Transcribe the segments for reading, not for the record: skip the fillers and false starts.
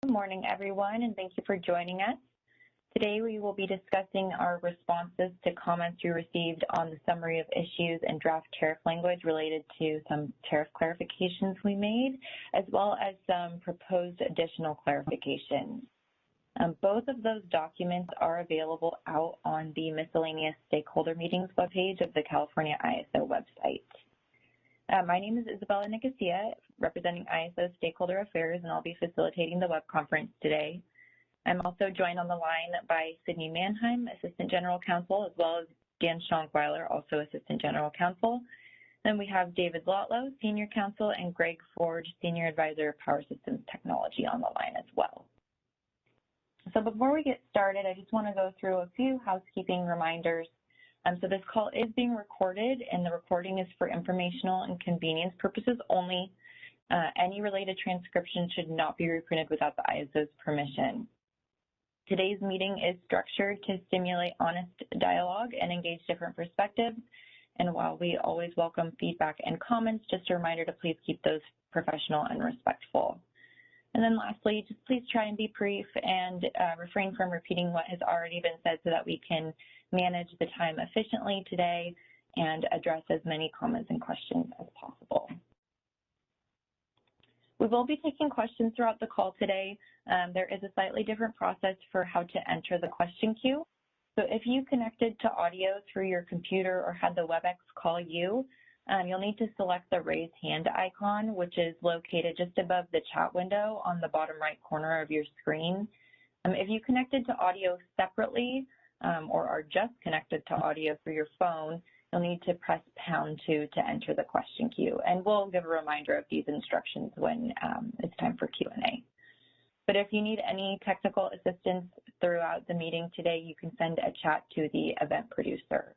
Good morning, everyone, and thank you for joining us. Today, we will be discussing our responses to comments we received on the summary of issues and draft tariff language related to some tariff clarifications we made, as well as some proposed additional clarifications. Both of those documents are available out on the miscellaneous stakeholder meetings webpage of the California ISO website. My name is Isabella Nicosia, representing ISO Stakeholder Affairs, and I'll be facilitating the web conference today. I'm also joined on the line by Sydney Mannheim, Assistant General Counsel, as well as Dan Schonkweiler, also Assistant General Counsel. Then we have David Lotlow, Senior Counsel, and Greg Ford, Senior Advisor of Power Systems Technology on the line as well. So before we get started, I just want to go through a few housekeeping reminders. So this call is being recorded, and the recording is for informational and convenience purposes only. Any related transcription should not be reprinted without the ISO's permission. Today's meeting is structured to stimulate honest dialogue and engage different perspectives. And while we always welcome feedback and comments, just a reminder to please keep those professional and respectful. And then lastly, just please try and be brief and refrain from repeating what has already been said so that we can manage the time efficiently today and address as many comments and questions as possible. We will be taking questions throughout the call today. There is a slightly different process for how to enter the question queue. So if you connected to audio through your computer or had the WebEx call you, you'll need to select the raise hand icon, which is located just above the chat window on the bottom right corner of your screen. If you connected to audio separately or are just connected to audio through your phone, you'll need to press #2 to enter the question queue. And we'll give a reminder of these instructions when it's time for Q&A. But if you need any technical assistance throughout the meeting today, you can send a chat to the event producer.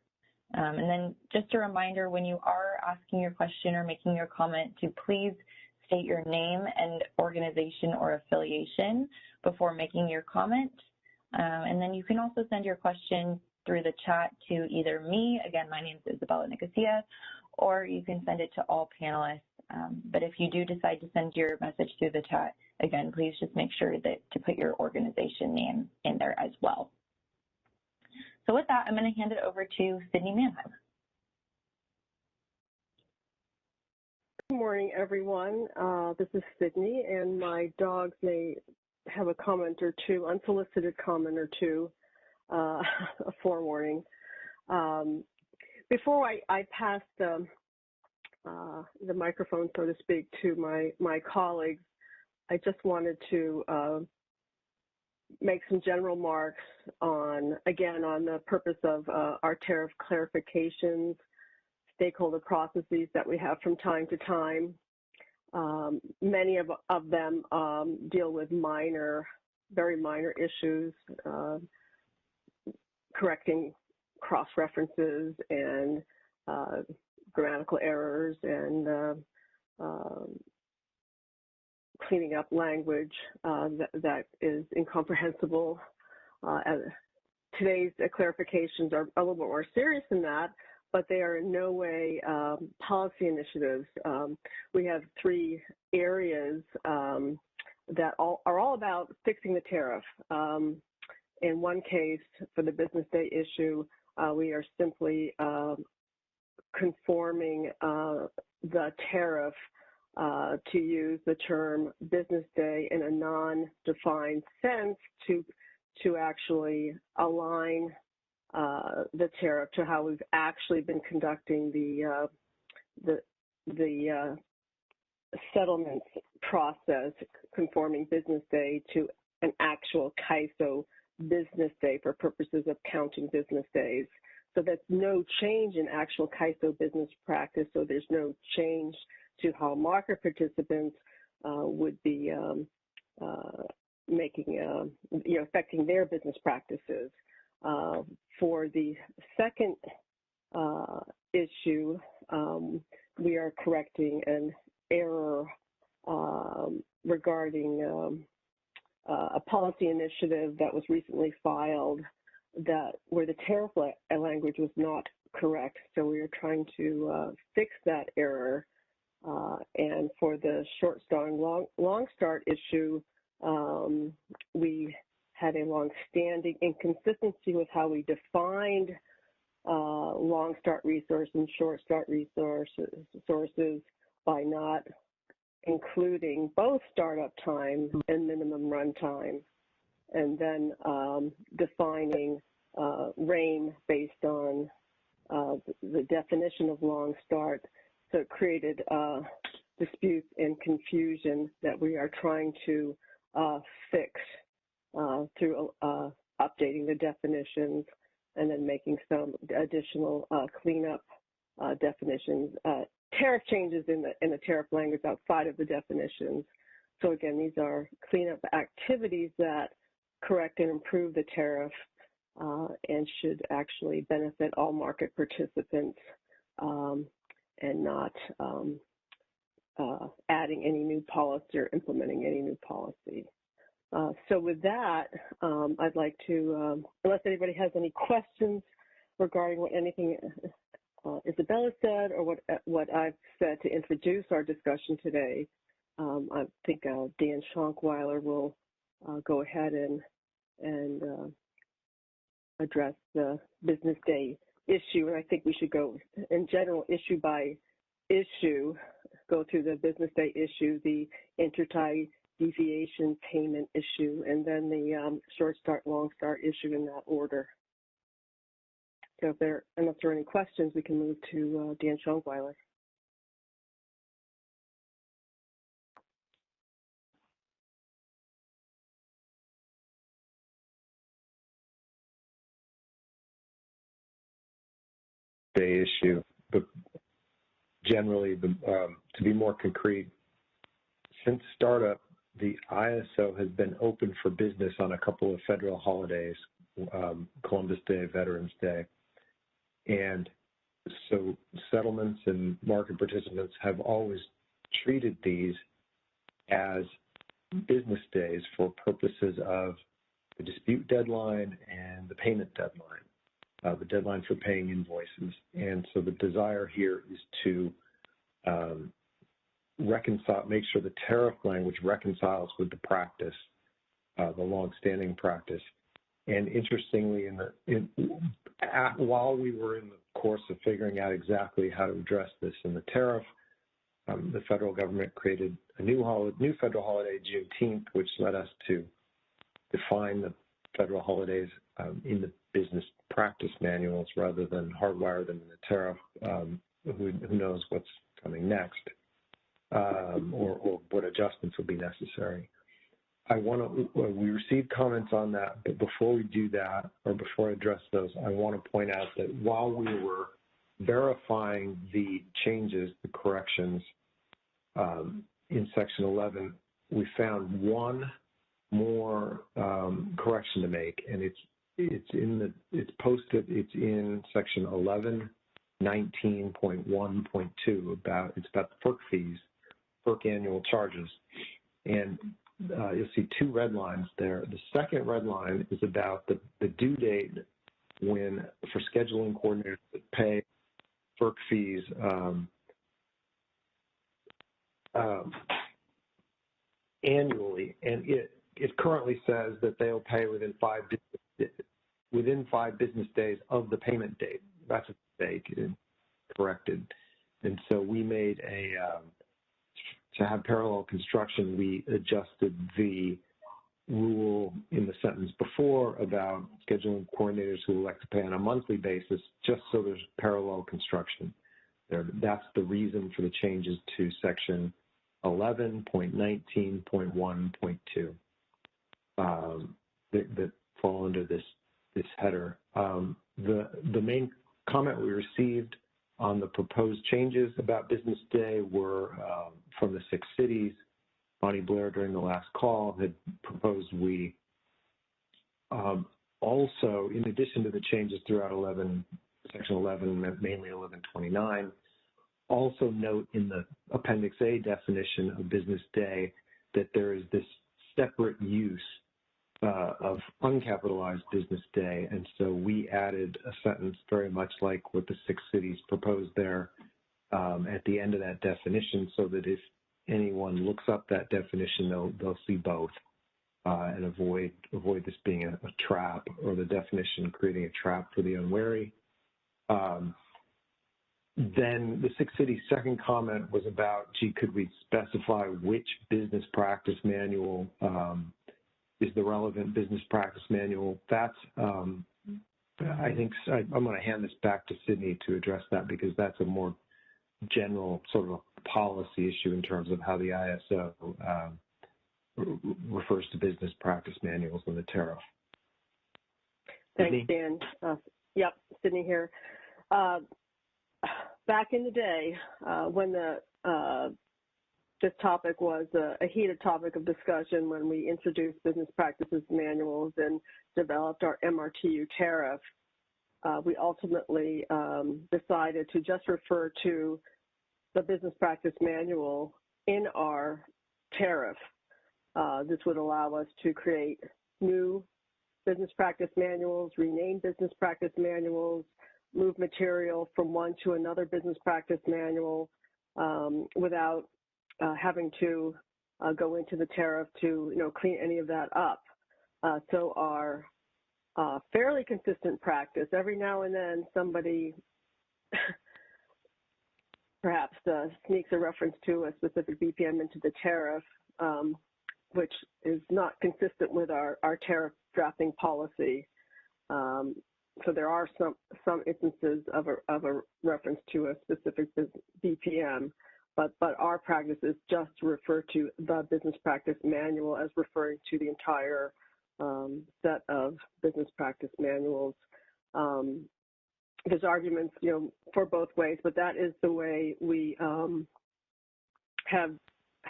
And then just a reminder, when you are asking your question or making your comment, to please state your name and organization or affiliation before making your comment. And then you can also send your question through the chat to either me, again, my name is Isabella Nicosia, or you can send it to all panelists. But if you do decide to send your message through the chat, again, please just make sure that to put your organization name in there as well. So with that, I'm going to hand it over to Sydney Mannheim. Good morning, everyone. This is Sydney, and my dogs may have a comment or two, unsolicited comment or two, a forewarning. Before I pass the microphone, so to speak, to my colleagues, I just wanted to make some general remarks on the purpose of our tariff clarifications, stakeholder processes that we have from time to time. Many of them deal with very minor issues, correcting cross-references and grammatical errors and cleaning up language that is incomprehensible. Today's clarifications are a little bit more serious than that, but they are in no way policy initiatives. We have 3 areas that are all about fixing the tariff. In one case, for the business day issue, we are simply conforming the tariff to use the term business day in a non-defined sense to actually align the tariff to how we've actually been conducting the settlement process, conforming business day to an actual CAISO business day for purposes of counting business days. So that's no change in actual CAISO business practice, so there's no change to how market participants would be affecting their business practices. For the second issue, we are correcting an error regarding a policy initiative that was recently filed where the tariff language was not correct. So we are trying to fix that error. And for the short start and long start issue, We had a long-standing inconsistency with how we defined long start resource and short start sources by not including both startup time and minimum run time, and then defining RAIN based on the definition of long start. So it created disputes and confusion that we are trying to fix through updating the definitions and then making some additional cleanup definitions, tariff changes in the tariff language outside of the definitions. So again, these are cleanup activities that correct and improve the tariff and should actually benefit all market participants and not adding any new policy or implementing any new policy. So with that, I'd like to, unless anybody has any questions regarding what anything Isabella said or what I've said to introduce our discussion today, I think Dan Schonkweiler will go ahead and address the business day issue. And I think we should go in general issue by issue, go through the business day issue, the intertie deviation payment issue, and then the short start, long start issue in that order. So unless there are any questions, we can move to Dan Schonkweiler. Day issue, but generally, to be more concrete, since startup, the ISO has been open for business on a couple of federal holidays, Columbus Day, Veterans Day. And so settlements and market participants have always treated these as business days for purposes of the dispute deadline and the payment deadline, the deadline for paying invoices. And so the desire here is to reconcile, make sure the tariff language reconciles with the practice, the longstanding practice. And interestingly, while we were in the course of figuring out exactly how to address this in the tariff, the federal government created a new federal holiday, Juneteenth, which led us to define the federal holidays in the business practice manuals rather than hardwire them in the tariff. Who knows what's coming next, or what adjustments will be necessary. We received comments on that, but before we do that, or before I address those, I want to point out that while we were verifying the changes, the corrections in Section 11, we found one more correction to make, and it's posted. It's in Section 1119.1.2 it's about the FERC fees, FERC annual charges, and you'll see two red lines there. The second red line is about the due date for scheduling coordinators that pay FERC fees annually, and it currently says that they'll pay within 5 business days of the payment date. That's a mistake and corrected, and so we made to have parallel construction, we adjusted the rule in the sentence before about scheduling coordinators who elect to pay on a monthly basis, just so there's parallel construction there. That's the reason for the changes to Section 11.19.1.2 that fall under this header. The main comment we received on the proposed changes about business day were from the 6 cities. Bonnie Blair, during the last call, had proposed we also, in addition to the changes throughout Section 11, mainly 1129, also note in the Appendix A definition of business day that there is this separate use of uncapitalized business day, and so we added a sentence very much like what the 6 cities proposed there at the end of that definition, so that if anyone looks up that definition, they'll see both. and avoid this being a trap, or the definition creating a trap for the unwary. Then the Six Cities' second comment was about, gee, could we specify which business practice manual is the relevant business practice manual? That's, I think, I'm going to hand this back to Sydney to address that, because that's a more general sort of a policy issue in terms of how the ISO refers to business practice manuals in the tariff. Thanks, Dan. Yep, Sydney here. Back in the day, when this topic was a heated topic of discussion, when we introduced business practices manuals and developed our MRTU tariff, we ultimately decided to just refer to the business practice manual in our tariff. This would allow us to create new business practice manuals, rename business practice manuals, move material from one to another business practice manual without having to go into the tariff to clean any of that up. So our fairly consistent practice, every now and then somebody perhaps sneaks a reference to a specific BPM into the tariff, which is not consistent with our tariff drafting policy. So there are some instances of a reference to a specific BPM, but our practice is just to refer to the business practice manual as referring to the entire set of business practice manuals. There's arguments, for both ways, but that is the way we have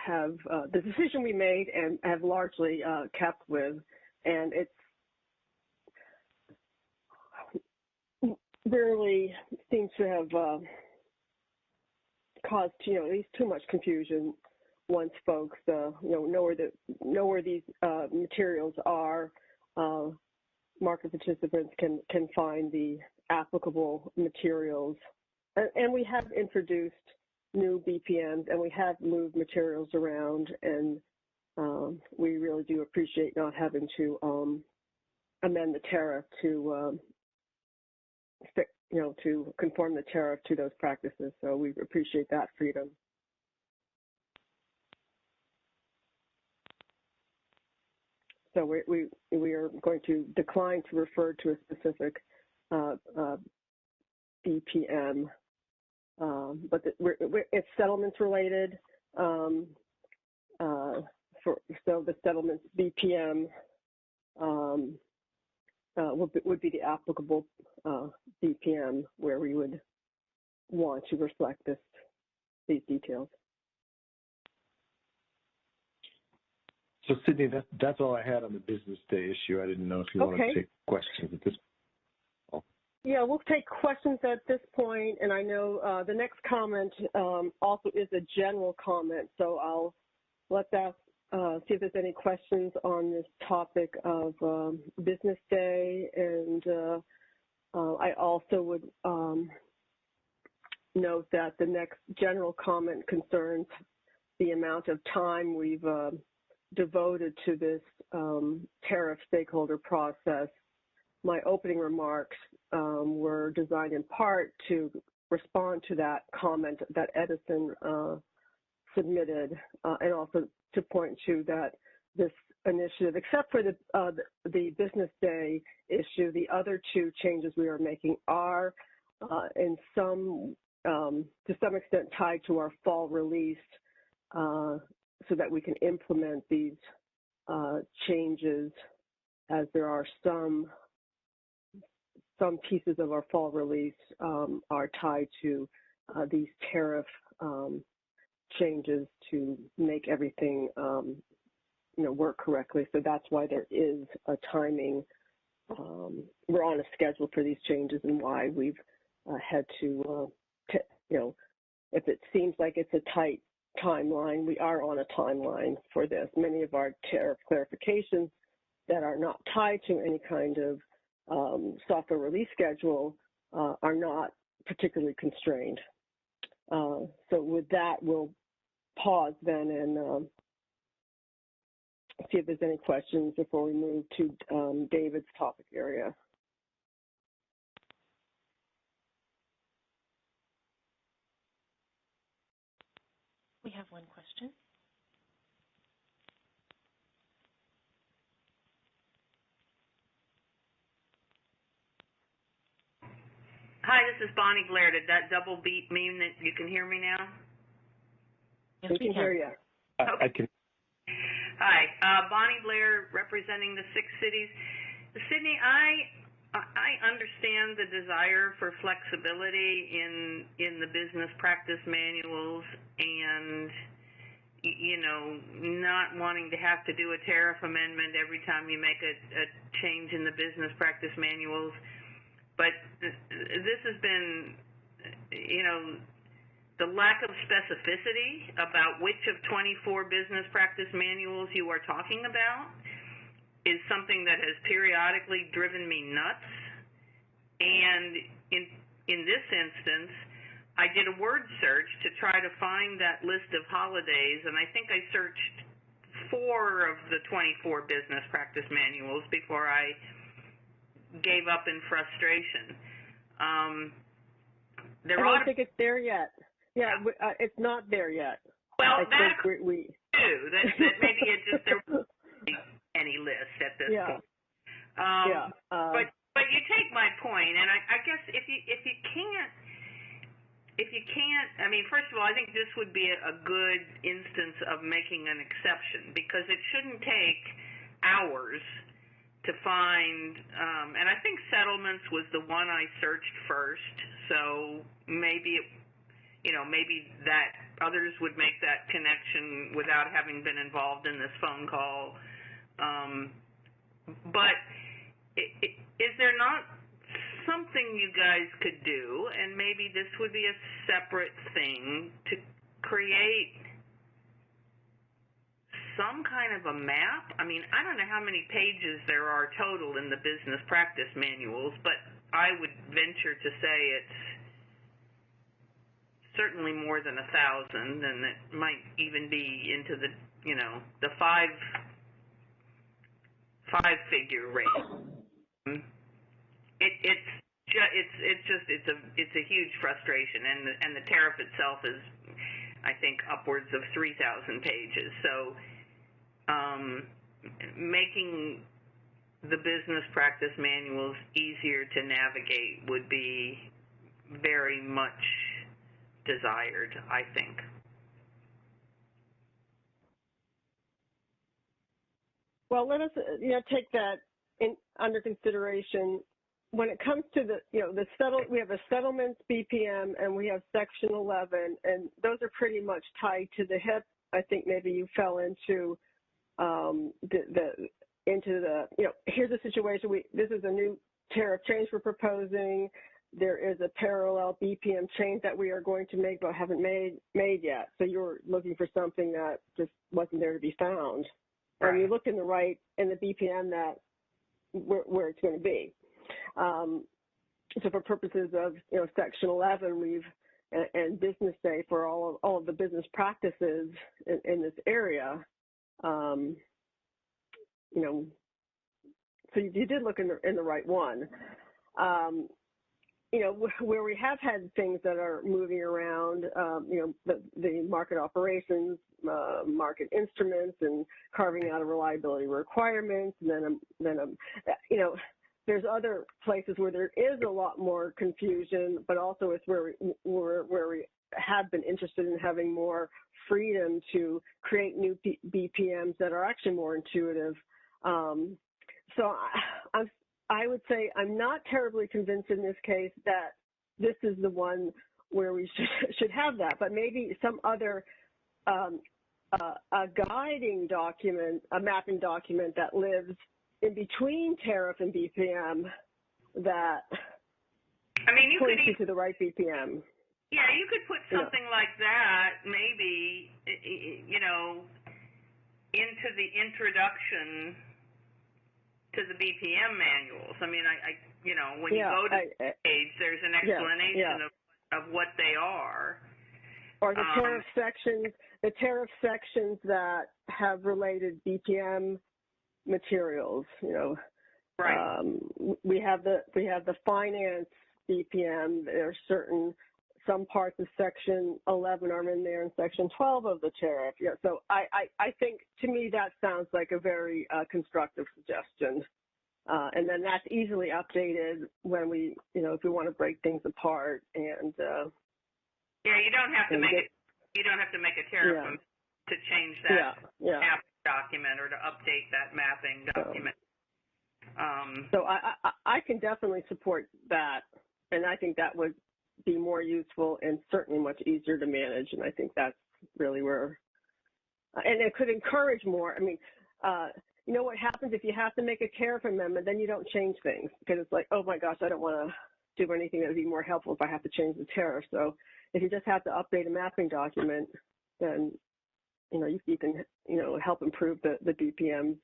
the decision we made and have largely kept with, and it's rarely seems to have caused at least too much confusion once folks know where these materials are. Market participants can find the applicable materials, and we have introduced new BPMs, and we have moved materials around, and we really do appreciate not having to amend the tariff to to conform the tariff to those practices. So we appreciate that freedom. So we are going to decline to refer to a specific BPM, but it's settlements related. So the settlements BPM would be the applicable BPM where we would want to reflect these details. So Sydney, that's all I had on the business day issue. I didn't know if you wanted to take questions at this point. Yeah, we'll take questions at this point, and I know the next comment also is a general comment, so I'll let that see if there's any questions on this topic of business day, and I also would note that the next general comment concerns the amount of time we've devoted to this tariff stakeholder process. My opening remarks were designed in part to respond to that comment that Edison submitted, and also to point to that this initiative, except for the business day issue, the other two changes we are making are to some extent tied to our fall release, so that we can implement these changes, as there are some pieces of our fall release are tied to these tariff changes to make everything work correctly. So that's why there is a timing. We're on a schedule for these changes, and why we've had to, if it seems like it's a tight timeline, we are on a timeline for this. Many of our tariff clarifications that are not tied to any kind of software release schedule are not particularly constrained. So with that, we'll pause then and see if there's any questions before we move to David's topic area. We have one question. Hi, this is Bonnie Blair. Did that double beep mean that you can hear me now? Yes, we can hear you. I can. Hi, Bonnie Blair, representing the 6 cities. Sydney, I understand the desire for flexibility in the business practice manuals and, you know, not wanting to have to do a tariff amendment every time you make a change in the business practice manuals. But this has been, you know, the lack of specificity about which of 24 business practice manuals you are talking about is something that has periodically driven me nuts. And in this instance, I did a word search to try to find that list of holidays, and I think I searched 4 of the 24 business practice manuals before I gave up in frustration. I don't think it's there yet. Yeah, it's not there yet. Well, I that think we too. That maybe it just there wasn't any list at this point. But you take my point, and I guess if you can't, I mean, first of all, I think this would be a good instance of making an exception because it shouldn't take hours to find, and I think settlements was the one I searched first, so maybe maybe that others would make that connection without having been involved in this phone call. But is there not something you guys could do, and maybe this would be a separate thing, to create some kind of a map? I mean, I don't know how many pages there are total in the business practice manuals, but I would venture to say it's certainly more than 1,000, and it might even be into the, you know, the five-figure range. It's a huge frustration, and the tariff itself is, I think, upwards of 3,000 pages. So, making the business practice manuals easier to navigate would be very much desired, I think. Well, let us take that under consideration. When it comes to we have a settlements BPM and we have Section 11, and those are pretty much tied to the hip. I think maybe you fell into here's the situation. This is a new tariff change we're proposing. There is a parallel BPM change that we are going to make but haven't made yet. So you're looking for something that just wasn't there to be found. Right. And you look in the BPM that where it's going to be. So for purposes of Section 11, and Business Day for all of the business practices in this area, so you did look in the right one. Where we have had things that are moving around, the market operations, market instruments, and carving out of reliability requirements, and then there's other places where there is a lot more confusion, but also it's where we have been interested in having more freedom to create new BPMs that are actually more intuitive. So I would say I'm not terribly convinced in this case that this is the one where we should have that, but maybe some other a guiding document, a mapping document that lives in between tariff and BPM that points you to the right BPM. Yeah, you could put something like that, maybe, into the introduction to the BPM manuals. I mean, when you go to the page, there's an explanation of what they are. Or the tariff sections that have related BPM materials. You know, Right. We have the finance BPM. There are some parts of Section 11 are in there in Section 12 of the tariff. Yeah, so I think, to me, that sounds like a very constructive suggestion. And then that's easily updated when we, you know, if we want to break things apart. And yeah, you don't have to make it. You don't have to make a tariff to change that mapping document or to update that mapping document. So I can definitely support that, and I think that would be more useful and certainly much easier to manage. And I think that's really where, and it could encourage more. I mean, you know what happens if you have to make a tariff amendment, then you don't change things because it's like, oh my gosh, I don't want to do anything that would be more helpful if I have to change the tariff. So if you just have to update a mapping document, then, you know, you can, you know, help improve the BPMs,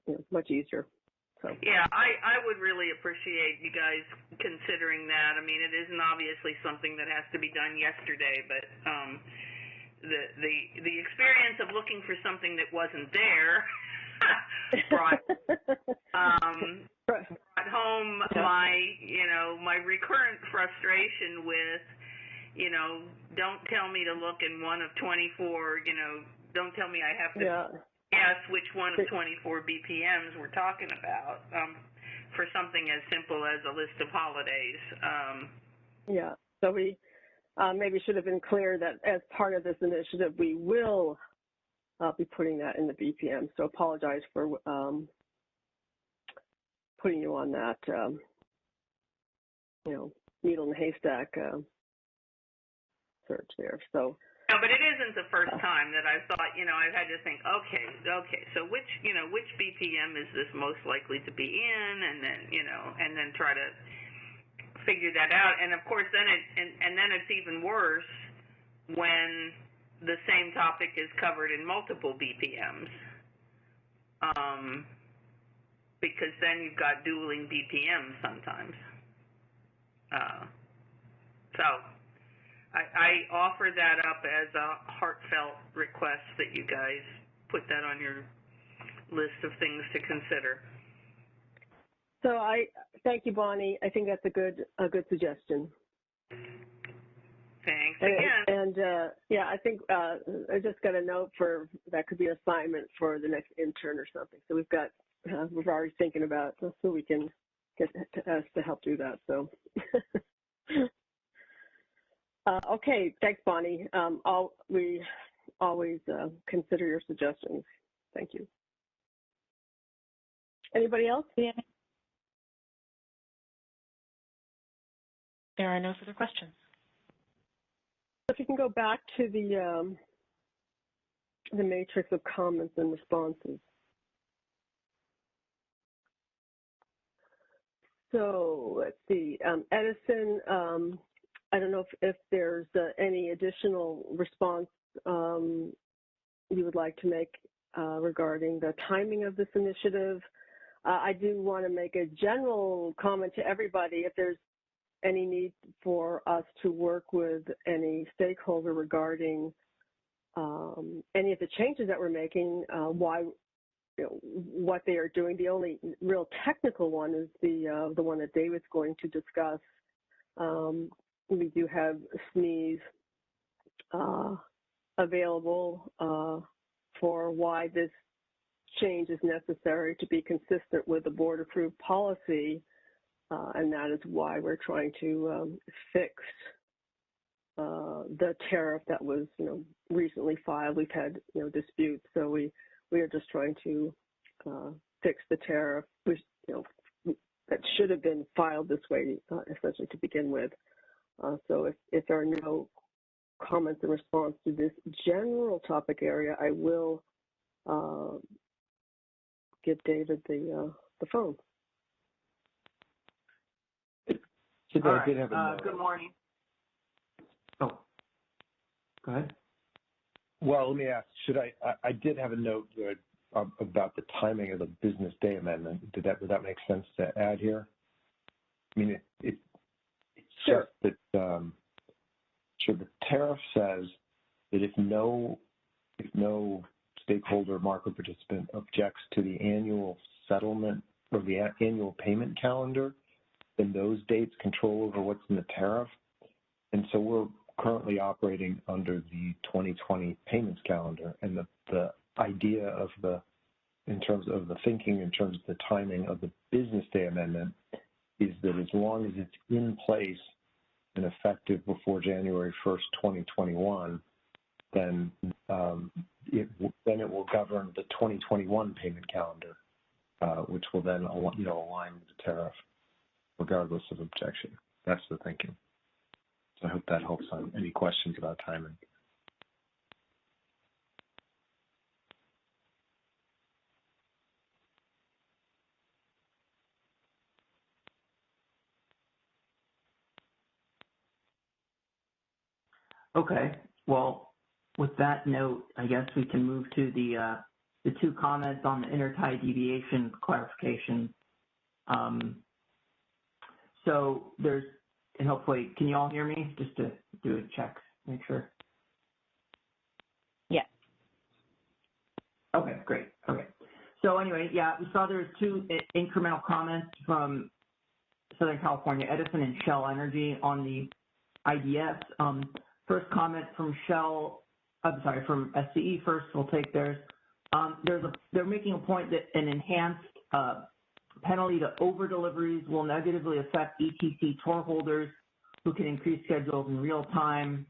you know, much easier. So. Yeah, I would really appreciate you guys considering that. I mean, it isn't obviously something that has to be done yesterday, but the experience of looking for something that wasn't there brought home my recurrent frustration with, you know, don't tell me to look in one of 24, you know, don't tell me I have to guess which one of 24 BPMs we're talking about for something as simple as a list of holidays. So we maybe should have been clear that as part of this initiative, we will be putting that in the BPM. So apologize for putting you on that, you know, needle in the haystack search there. So. No, but it isn't the first time that I've thought, you know, I've had to think, okay, so which BPM is this most likely to be in, and then, you know, and then try to figure that out. And of course, then then it's even worse when the same topic is covered in multiple BPMs, because then you've got dueling BPMs sometimes. So. I offer that up as a heartfelt request that you guys put that on your list of things to consider. So I thank you, Bonnie. I think that's a good suggestion. Thanks again. And I think I just got a note for that could be an assignment for the next intern or something. So we're already thinking about it, so we can get us to help do that. So. Okay, thanks, Bonnie. We always consider your suggestions. Thank you. Anybody else? There are no further questions. If you can go back to the matrix of comments and responses. So let's see, Edison. I don't know if there's any additional response you would like to make regarding the timing of this initiative. I do want to make a general comment to everybody if there's any need for us to work with any stakeholder regarding any of the changes that we're making, what they are doing. The only real technical one is the one that David's going to discuss. We do have SNEs available for why this change is necessary to be consistent with the board-approved policy, and that is why we're trying to fix the tariff that was, recently filed. We've had, disputes, so we are just trying to fix the tariff, which, that should have been filed this way, essentially to begin with. So if there are no comments in response to this general topic area, I will give David the phone. I did have a note. Good morning. Oh, go ahead. Well, let me ask, I did have a note about the timing of the business day amendment. Would that make sense to add here? I mean, it's sure. just that the tariff says that if no stakeholder market participant objects to the annual settlement or the annual payment calendar, then those dates control over what's in the tariff. And so we're currently operating under the 2020 payments calendar, and the idea of in terms of the thinking, in terms of the timing of the business day amendment, is that as long as it's in place and effective before January 1st, 2021, then it will govern the 2021 payment calendar, which will then align with the tariff, regardless of objection. That's the thinking. So I hope that helps on any questions about timing. Okay. Well, with that note, I guess we can move to the two comments on the intertie deviation clarification. So there's, and hopefully, can you all hear me? Just to do a check, make sure. Yeah. Okay, great. Okay. So anyway, yeah, we saw there was two incremental comments from Southern California Edison and Shell Energy on the IDS. First comment from from SCE first, we'll take theirs. They're making a point that an enhanced penalty to over deliveries will negatively affect ETC tour holders who can increase schedules in real time.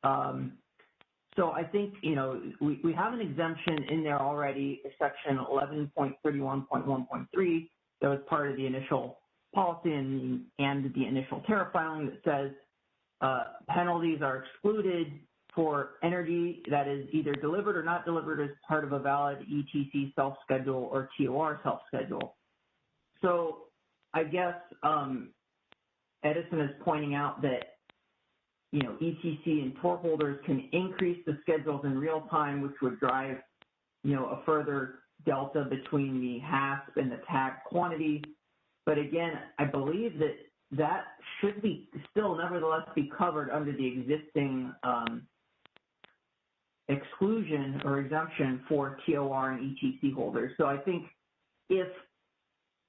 So I think, we have an exemption in there already, section 11.31.1.3, that was part of the initial policy and the initial tariff filing that says penalties are excluded for energy that is either delivered or not delivered as part of a valid ETC self-schedule or TOR self-schedule. So I guess Edison is pointing out that, ETC and tour holders can increase the schedules in real time, which would drive, a further delta between the HASP and the tag quantity. But again, I believe that should be still nevertheless be covered under the existing exclusion or exemption for TOR and ETC holders. So I think if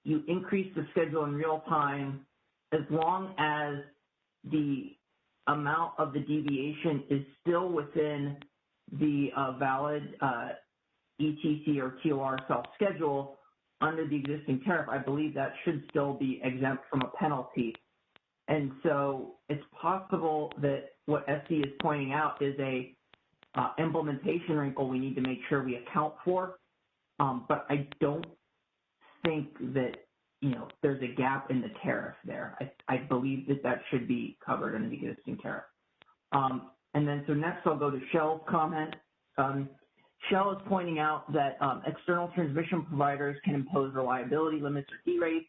you increase the schedule in real time, as long as the amount of the deviation is still within the valid ETC or TOR self-schedule under the existing tariff, I believe that should still be exempt from a penalty. And so it's possible that what SC is pointing out is a implementation wrinkle we need to make sure we account for. But I don't think that, there's a gap in the tariff there. I believe that should be covered in the existing tariff. And then so next I'll go to Shell's comment. Shell is pointing out that external transmission providers can impose reliability limits or derates,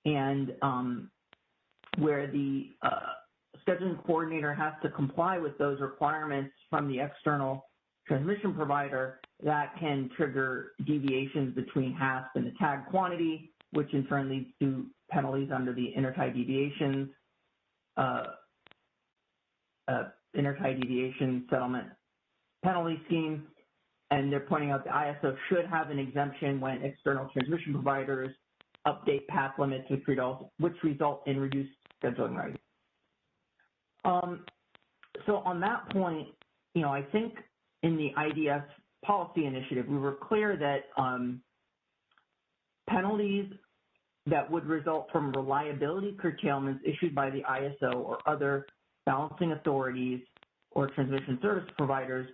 and where the scheduling coordinator has to comply with those requirements from the external transmission provider, that can trigger deviations between HASP and the tag quantity, which in turn leads to penalties under the intertie deviation settlement penalty scheme. And they're pointing out the ISO should have an exemption when external transmission providers update path limits, which result in reduced scheduling rights. So on that point, I think in the IDS policy initiative, we were clear that penalties that would result from reliability curtailments issued by the ISO or other balancing authorities or transmission service providers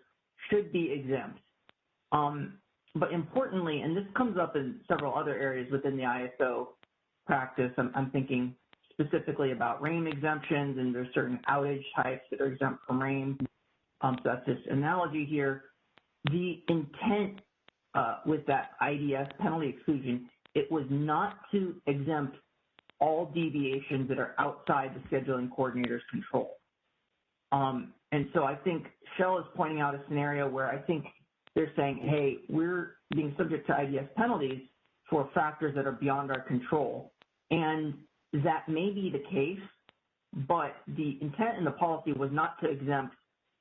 should be exempt. But importantly, and this comes up in several other areas within the ISO practice, I'm thinking specifically about RAIN exemptions, and there's certain outage types that are exempt from RAIN. So that's just an analogy here. The intent with that IDS penalty exclusion, it was not to exempt all deviations that are outside the scheduling coordinator's control. And so I think Shell is pointing out a scenario where I think they're saying, hey, we're being subject to IDS penalties for factors that are beyond our control. And that may be the case, but the intent in the policy was not to exempt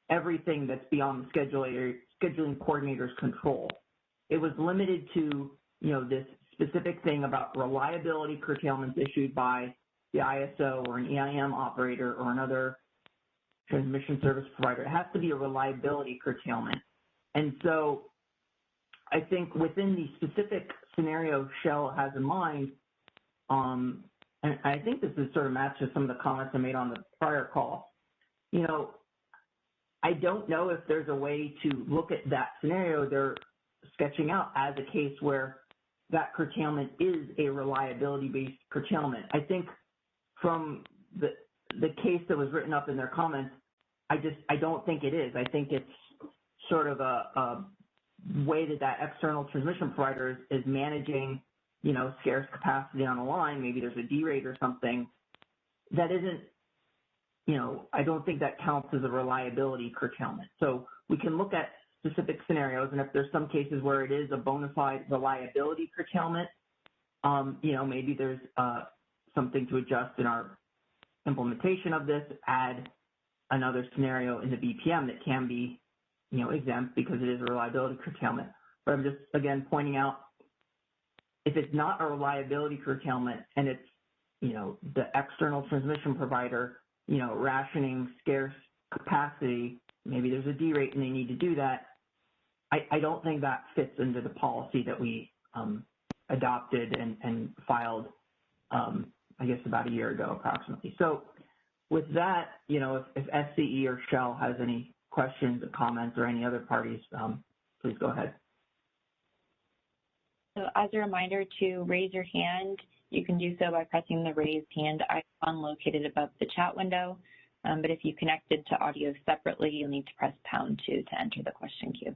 everything that's beyond the scheduling coordinator's control. It was limited to, this specific thing about reliability curtailments issued by the ISO or an EIM operator or another transmission service provider. It has to be a reliability curtailment. And so I think within the specific scenario Shell has in mind, and I think this is sort of matches some of the comments I made on the prior call, I don't know if there's a way to look at that scenario they're sketching out as a case where that curtailment is a reliability-based curtailment. I think from the case that was written up in their comments, I don't think it is. I think it's sort of a way that external transmission provider is managing, scarce capacity on a line. Maybe there's a derate or something that isn't, I don't think that counts as a reliability curtailment. So we can look at specific scenarios, and if there's some cases where it is a bona fide reliability curtailment, maybe there's something to adjust in our implementation of this, add another scenario in the BPM that can be, exempt because it is a reliability curtailment. But I'm just, again, pointing out, if it's not a reliability curtailment and it's, the external transmission provider, rationing scarce capacity, maybe there's a derate and they need to do that, I don't think that fits into the policy that we adopted and filed, I guess, about a year ago, approximately. So with that, if SCE or Shell has any questions or comments or any other parties, please go ahead. So as a reminder to raise your hand, you can do so by pressing the raised hand icon located above the chat window. But if you connected to audio separately, you'll need to press #2 to enter the question queue.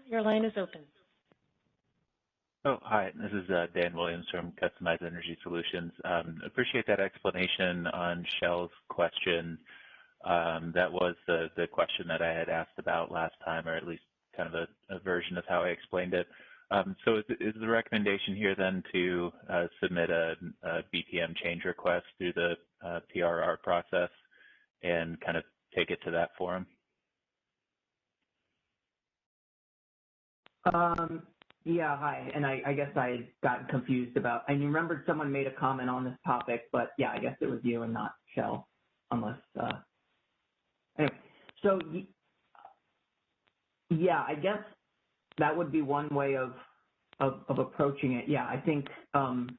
Your line is open. Oh, hi. This is Dan Williams from Customized Energy Solutions. Appreciate that explanation on Shell's question. That was the question that I had asked about last time, or at least kind of a version of how I explained it. So is the recommendation here then to submit a BPM change request through the PRR process and kind of take it to that forum? Yeah, hi. And I guess I had gotten confused about, I remembered someone made a comment on this topic, but yeah, I guess it was you and not Shell, unless, anyway. So, yeah, I guess that would be one way of approaching it. Yeah, I think, I'm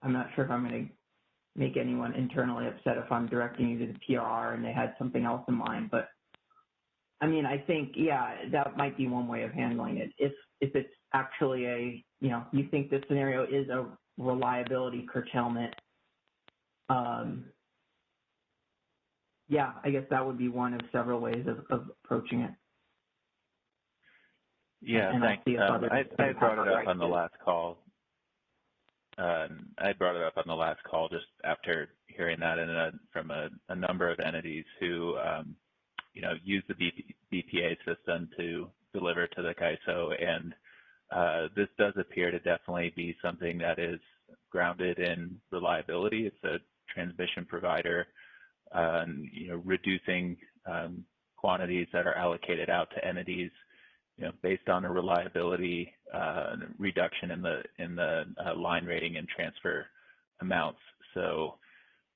not sure if I'm going to make anyone internally upset if I'm directing you to the PRR and they had something else in mind, but I mean, I think, yeah, that might be one way of handling it. If it's actually you think this scenario is a reliability curtailment, yeah, I guess that would be one of several ways of approaching it. Yeah, and thanks. I brought it up on the last call. I brought it up on the last call just after hearing that from a number of entities who use the BPA system to deliver to the CAISO, and this does appear to definitely be something that is grounded in reliability. It's a transmission provider, reducing quantities that are allocated out to entities, based on a reliability reduction in the line rating and transfer amounts. So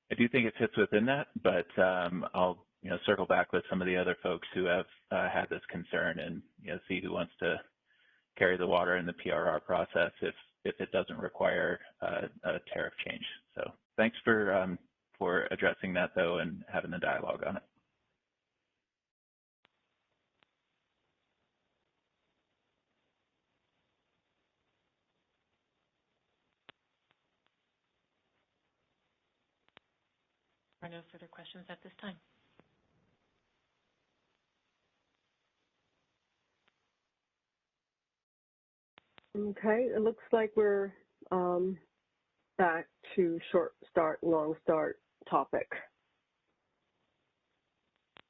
I do think it fits within that, but I'll circle back with some of the other folks who have had this concern and see who wants to carry the water in the PRR process if it doesn't require a tariff change. So thanks for addressing that though and having the dialogue on it. There are no further questions at this time. Okay, it looks like we're back to short start, long start topic.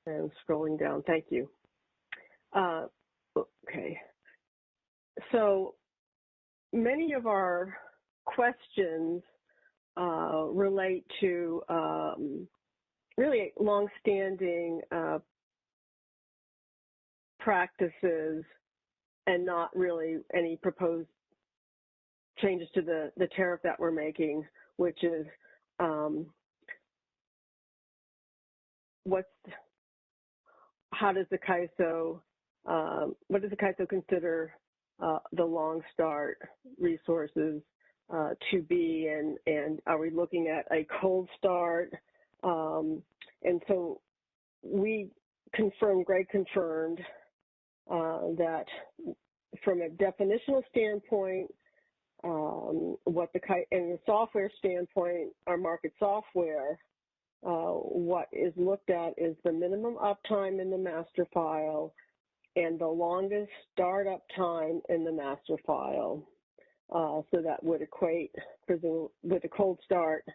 And scrolling down, thank you. Okay, so many of our questions relate to really long-standing practices and not really any proposed changes to the tariff that we're making, which is how does the CAISO, what does the CAISO consider the long start resources to be, and are we looking at a cold start? And so Greg confirmed that from a definitional standpoint, and the software standpoint, our market software, what is looked at is the minimum uptime in the master file and the longest startup time in the master file. So that would equate with a cold start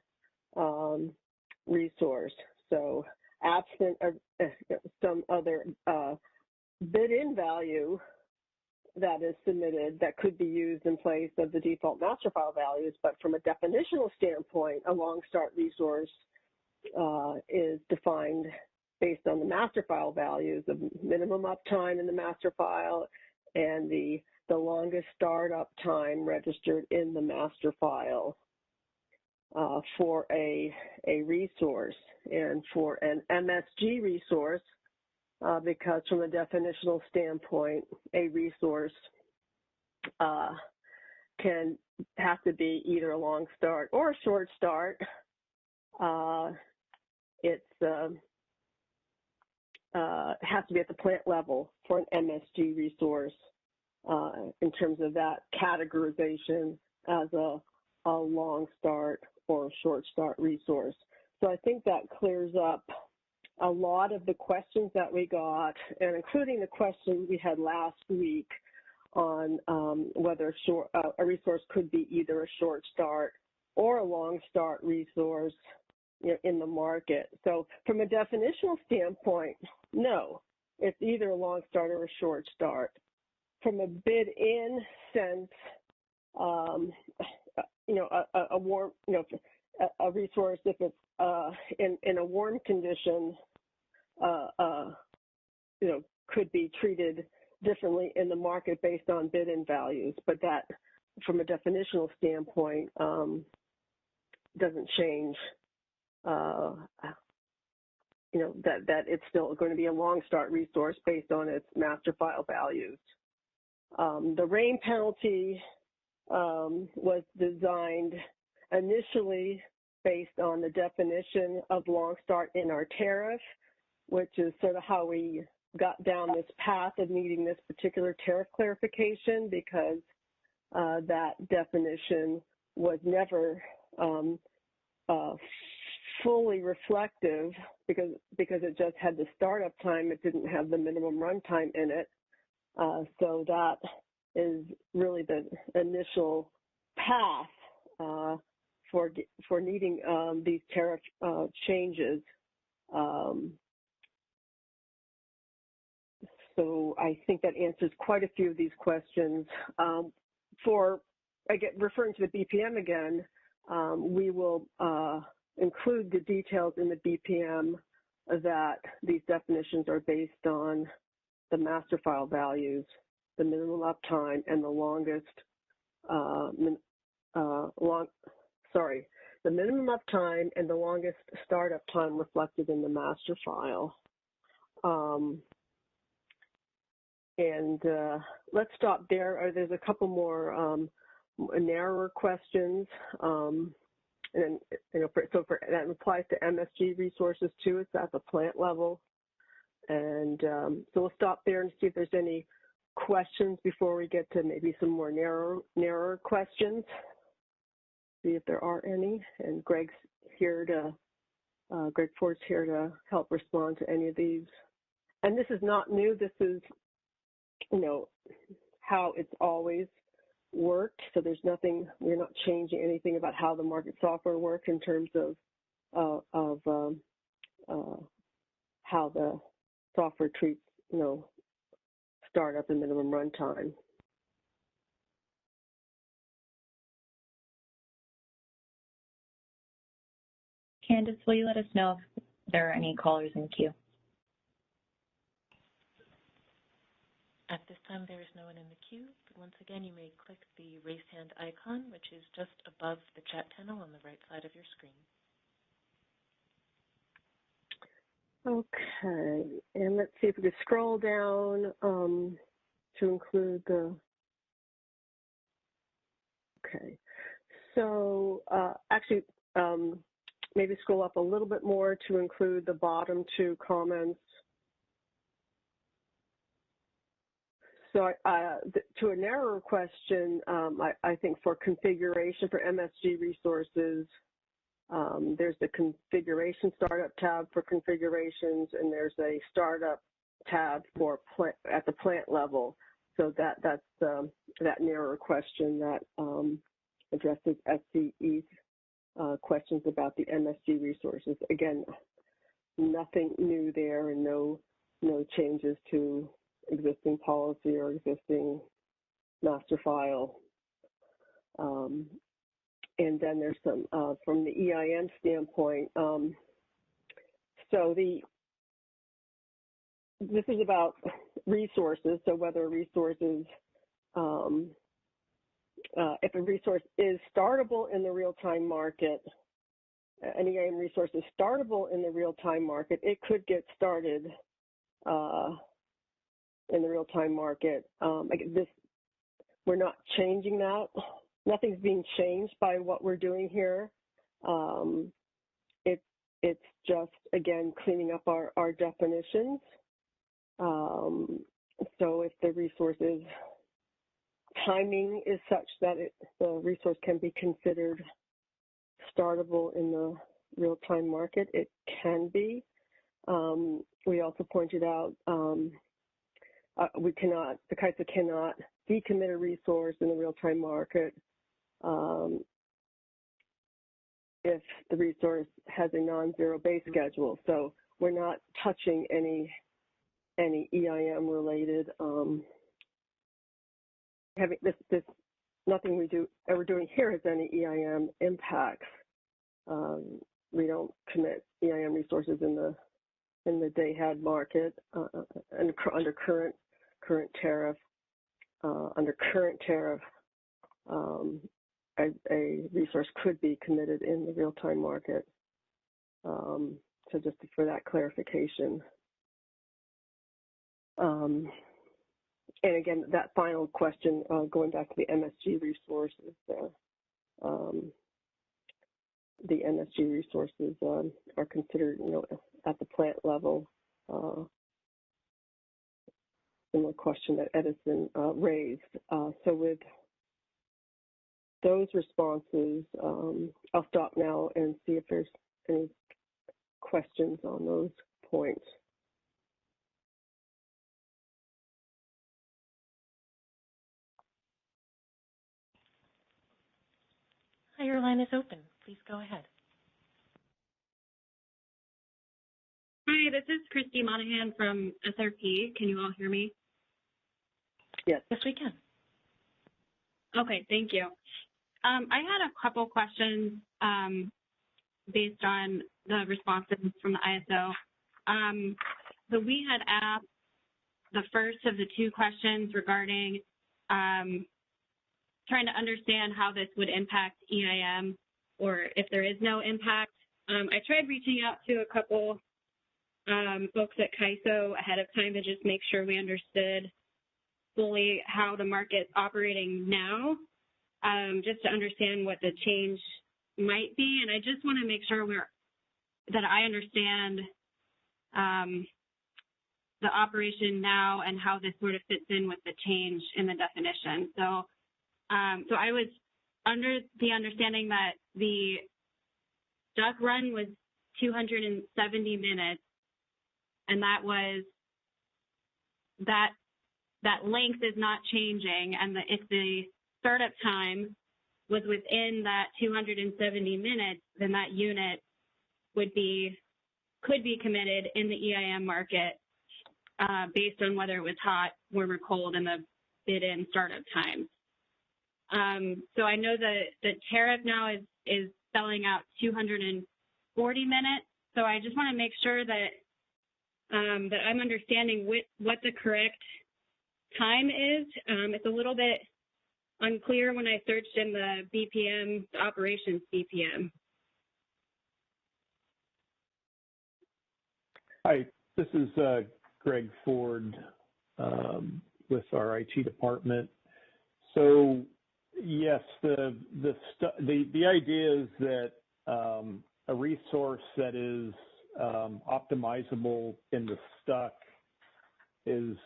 resource. So absent some other bid-in value that is submitted that could be used in place of the default master file values, but from a definitional standpoint, a long start resource is defined based on the master file values of minimum uptime in the master file and the longest startup time registered in the master file for a resource. And for an MSG resource, because from a definitional standpoint, a resource can have to be either a long start or a short start. It has to be at the plant level for an MSG resource in terms of that categorization as a long start or a short start resource. So I think that clears up a lot of the questions that we got, and including the question we had last week on whether a resource could be either a short start or a long start resource in the market. So from a definitional standpoint, no, it's either a long start or a short start. From a bid-in sense, a warm, a resource, if it's in a warm condition, could be treated differently in the market based on bid-in values. But that, from a definitional standpoint, doesn't change. That it's still going to be a long start resource based on its master file values. The rain penalty was designed initially based on the definition of long start in our tariff, which is sort of how we got down this path of needing this particular tariff clarification, because that definition was never fully reflective because it just had the startup time. It didn't have the minimum runtime in it. So that is really the initial path for needing these tariff changes. So I think that answers quite a few of these questions. Referring to the BPM again, we will include the details in the BPM that these definitions are based on the master file values, the minimum uptime, and the longest the minimum uptime and the longest startup time reflected in the master file. Let's stop there. There's a couple more narrower questions. And that applies to MSG resources too. It's at the plant level. And so we'll stop there and see if there's any questions before we get to maybe some more narrower questions. See if there are any. And Greg Ford's here to help respond to any of these. And this is not new. This is, how it's always worked. So there's nothing, we're not changing anything about how the market software works in terms of how the software treats, startup and minimum runtime. Candace, will you let us know if there are any callers in the queue? At this time, there is no one in the queue. But once again, you may click the raise hand icon, which is just above the chat panel on the right side of your screen. Okay, and let's see if we could scroll down to include the, okay. So actually, maybe scroll up a little bit more to include the bottom two comments. So to a narrower question, I think for configuration for MSG resources, there's the configuration startup tab for configurations, and there's a startup tab for at the plant level. So that's that narrower question that addresses SCE's questions about the MSG resources. Again, nothing new there, and no changes to existing policy or existing master file. And then there's some from the EIM standpoint. So this is about resources. So whether resources, if a resource is startable in the real-time market, an EIM resource is startable in the real-time market, it could get started in the real-time market. We're not changing that. Nothing's being changed by what we're doing here. It's just, again, cleaning up our definitions. So if the resource's timing is such that the resource can be considered startable in the real-time market, it can be. We also pointed out the CAISO cannot decommit a resource in the real-time market if the resource has a non-zero base schedule. So we're not touching any EIM related having this nothing we're doing here has any EIM impacts. We don't commit EIM resources in the day-ahead market under current tariff. Under current tariff, a resource could be committed in the real-time market. So just for that clarification. And again, that final question, going back to the MSG resources, the MSG resources are considered, at the plant level. Similar question that Edison raised. So with those responses, I'll stop now and see if there's any questions on those points. Hi, your line is open. Please go ahead. Hi, this is Christy Monahan from SRP. Can you all hear me? Yes. Yes, we can. Okay, thank you. I had a couple questions based on the responses from the ISO. So we had asked the first of the two questions regarding trying to understand how this would impact EIM or if there is no impact. I tried reaching out to a couple folks at CAISO ahead of time to just make sure we understood fully how the market's operating now, just to understand what the change might be. And I just want to make sure that I understand the operation now and how this sort of fits in with the change in the definition. So I was under the understanding that the duck run was 270 minutes, and that length is not changing, and if the startup time was within that 270 minutes, then that unit could be committed in the EIM market based on whether it was hot, warm, or cold in the bid-in startup time. So I know the tariff now is spelling out 240 minutes. So I just want to make sure that that I'm understanding what the correct time is. It's a little bit unclear when I searched in the BPM, the operations BPM. Hi, this is Greg Ford with our IT department. So yes, the idea is that a resource that is optimizable in the STUC is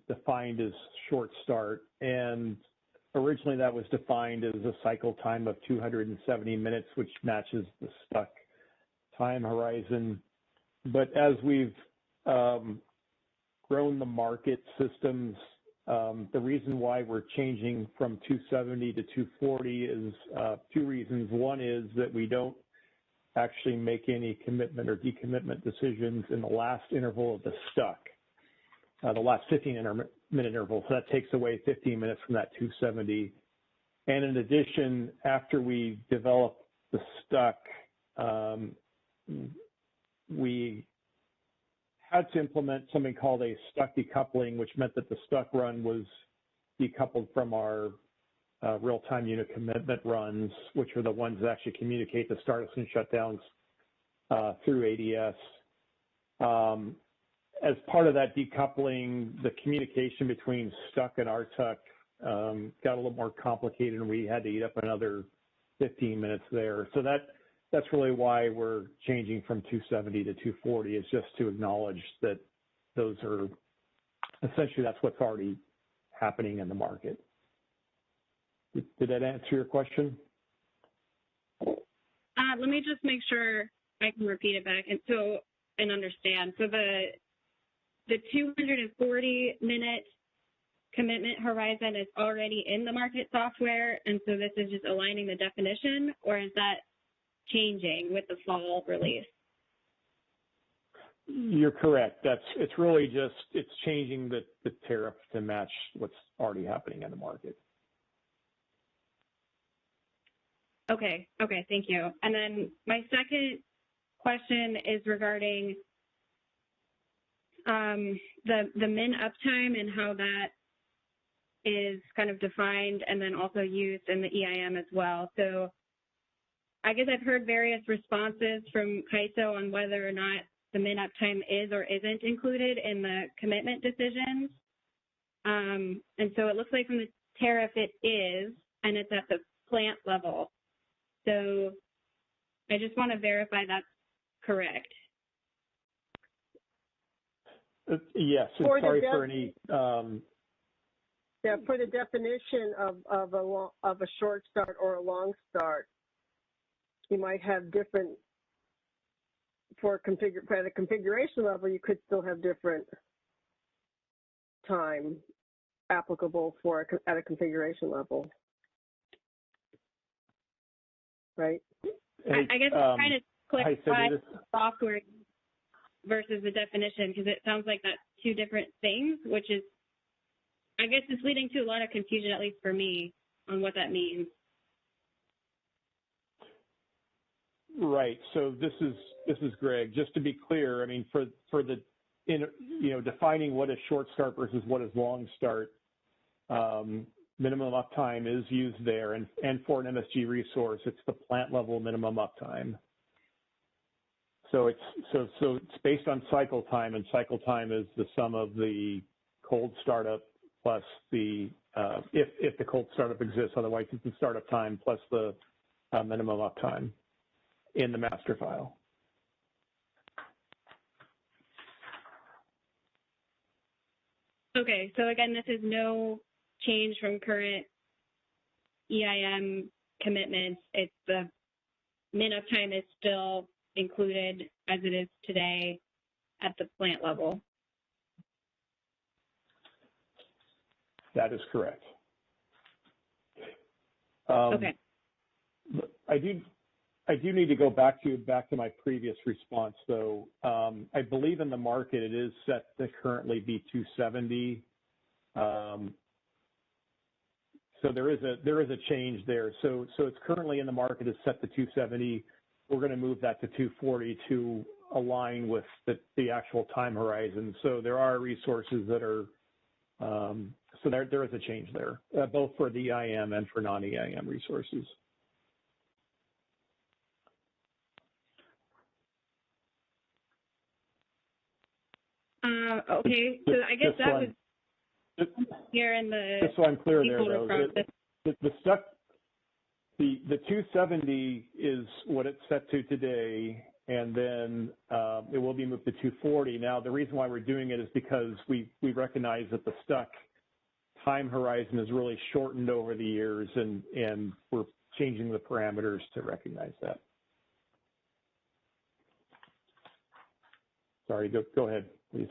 defined as short start, and originally that was defined as a cycle time of 270 minutes, which matches the STUC time horizon. But as we've grown the market systems, the reason why we're changing from 270 to 240 is two reasons. One is that we don't actually make any commitment or decommitment decisions in the last interval of the STUC, the last 15-minute interval. So that takes away 15 minutes from that 270. And in addition, after we develop the STUC, we had to implement something called a STUC decoupling, which meant that the STUC run was decoupled from our real-time unit commitment runs, which are the ones that actually communicate the startups and shutdowns through ADS. As part of that decoupling, the communication between STUC and RTUC got a little more complicated, and we had to eat up another 15 minutes there. So that's really why we're changing from 270 to 240, is just to acknowledge that those are essentially, that's what's already happening in the market. Did that answer your question? Let me just make sure I can repeat it back and understand. So the 240-minute commitment horizon is already in the market software, and so this is just aligning the definition, or is that changing with the fall release? You're correct. It's really just, it's changing the tariff to match what's already happening in the market. Okay, thank you. And then my second question is regarding the min uptime and how that is kind of defined and then also used in the EIM as well. So I guess I've heard various responses from CAISO on whether or not the min uptime is or isn't included in the commitment decisions. And so it looks like from the tariff it is, and it's at the plant level. So I just want to verify that's correct. Yes, and sorry for any. Yeah, for the definition of a short start or a long start, you might have different, at a configuration level, you could still have different time applicable at a configuration level. Right? I guess I'm trying to clarify the software versus the definition, because it sounds like that's two different things, which is, I guess it's leading to a lot of confusion, at least for me, on what that means. Right. So this is Greg. Just to be clear, I mean, for the defining what is short start versus what is long start, minimum uptime is used there, and for an MSG resource, it's the plant level minimum uptime. So it's based on cycle time, and cycle time is the sum of the cold startup plus the if the cold startup exists, otherwise it's the startup time plus the minimum uptime in the master file. Okay, so again, this is no change from current EIM commitments. It's the min uptime is still included as it is today at the plant level. That is correct. Okay. I do need to go back to my previous response, though. I believe in the market it is set to currently be 270. So there is a change there. So it's currently in the market is set to 270. We're going to move that to 240 to align with the actual time horizon. So there are resources that are so there is a change there, both for the EIM and for non-EIM resources. Okay, so I guess that was here in the just so I'm clear there, though, the 270 is what it's set to today, and then it will be moved to 240. Now, the reason why we're doing it is because we recognize that the stuck time horizon is really shortened over the years, and we're changing the parameters to recognize that. Sorry, go ahead, please.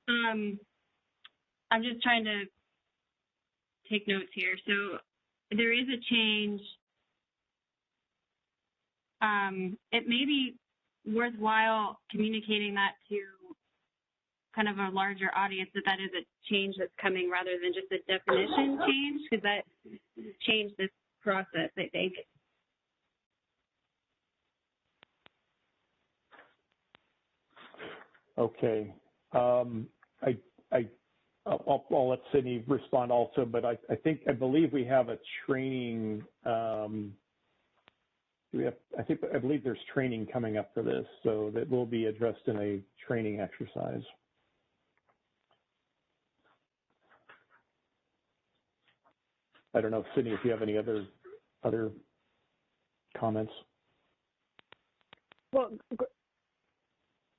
I'm just trying to take notes here. So there is a change. It may be worthwhile communicating that to kind of a larger audience, that is a change that's coming rather than just a definition change, because that changed this process, I think. Okay. I'll let Sydney respond also, but I believe we have a training. I believe there's training coming up for this, so that will be addressed in a training exercise. I don't know, Sydney, if you have any other comments. Well,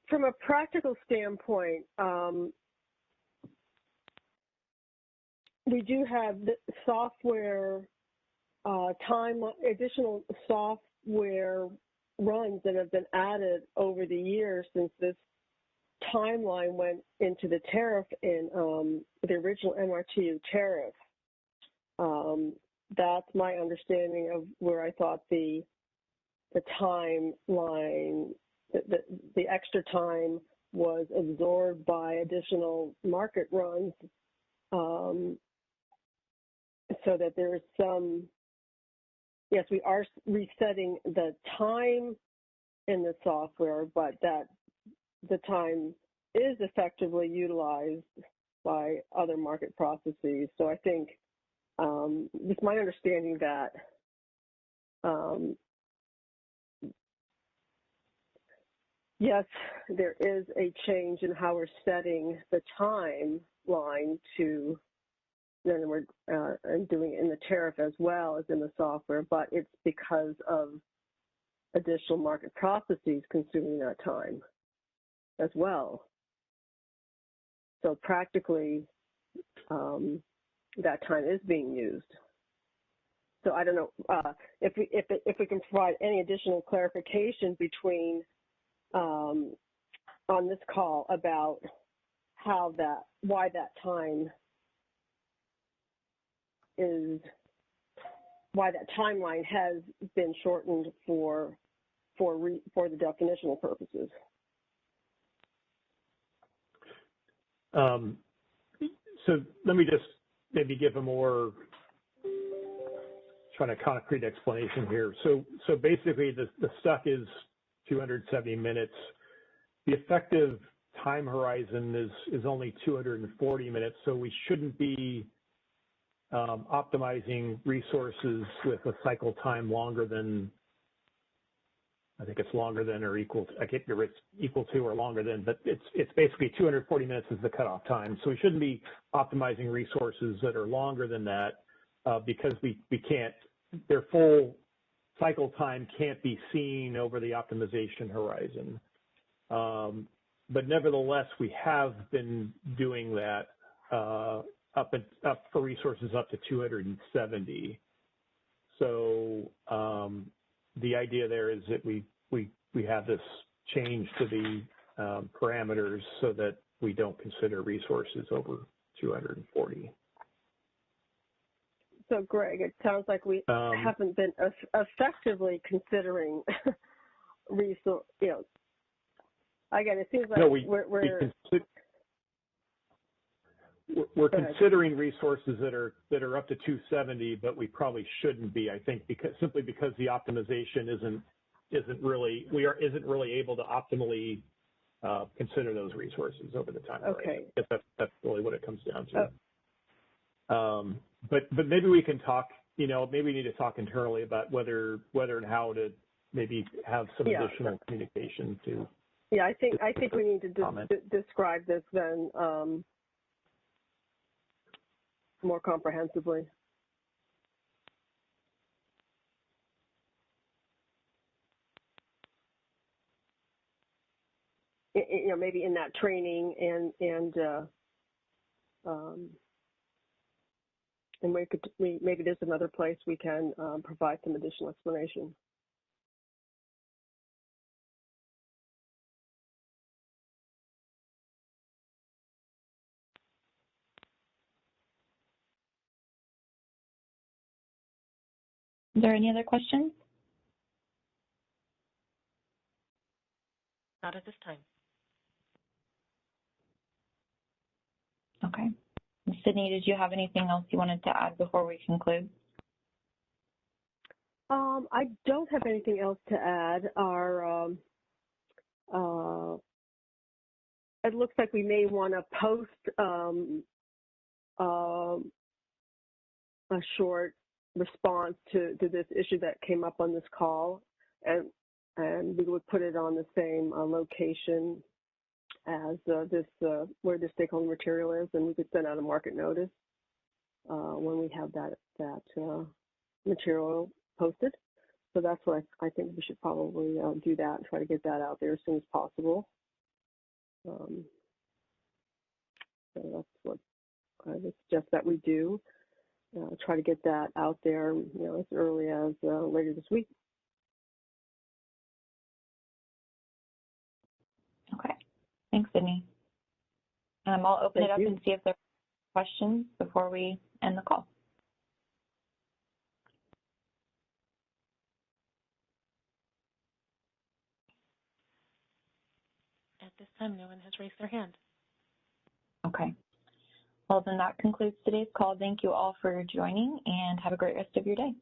from a practical standpoint, we do have the software additional software runs that have been added over the years since this timeline went into the tariff in the original MRTU tariff. That's my understanding of where I thought the timeline, the extra time was absorbed by additional market runs, so that there's some, yes, we are resetting the time in the software, but that the time is effectively utilized by other market processes. So I think it's my understanding that yes, there is a change in how we're setting the timeline to, then we're doing it in the tariff as well as in the software, but it's because of additional market processes consuming that time as well. So practically, that time is being used. So I don't know if we can provide any additional clarification between on this call about why that time is, why that timeline has been shortened for the definitional purposes. So let me just maybe give a more trying to concrete explanation here. So basically the stuck is 270 minutes. The effective time horizon is only 240 minutes, so we shouldn't be optimizing resources with a cycle time longer than, I think it's longer than or equal to, I can't remember, it's equal to or longer than, but it's basically 240 minutes is the cutoff time. So we shouldn't be optimizing resources that are longer than that because we can't, their full cycle time can't be seen over the optimization horizon. But nevertheless, we have been doing that up for resources up to 270. So the idea there is that we have this change to the parameters so that we don't consider resources over 240. So, Greg, it sounds like we haven't been effectively considering resource. Again, it seems like no, we're considering resources that are up to 270, but we probably shouldn't be. I think simply because the optimization isn't really able to optimally consider those resources over the time. Okay. That's really what it comes down to. But maybe we can talk. Maybe we need to talk internally about whether and how to maybe have some additional communication to. Yeah, I think we need to describe this then more comprehensively. Maybe in that training and maybe there's another place we can provide some additional explanation. Is there any other questions? Not at this time. Okay. Sydney, did you have anything else you wanted to add before we conclude? I don't have anything else to add. It looks like we may want to post a short response to this issue that came up on this call, and we would put it on the same location as where the stakeholder material is, and we could send out a market notice when we have that material posted. So that's what I think we should probably do that and try to get that out there as soon as possible. So that's what I would suggest that we do. Try to get that out there, as early as later this week. Okay. Thanks, Sydney. I'll open it up and see if there are questions before we end the call. At this time, no one has raised their hand. Okay. Well, then that concludes today's call. Thank you all for joining, and have a great rest of your day.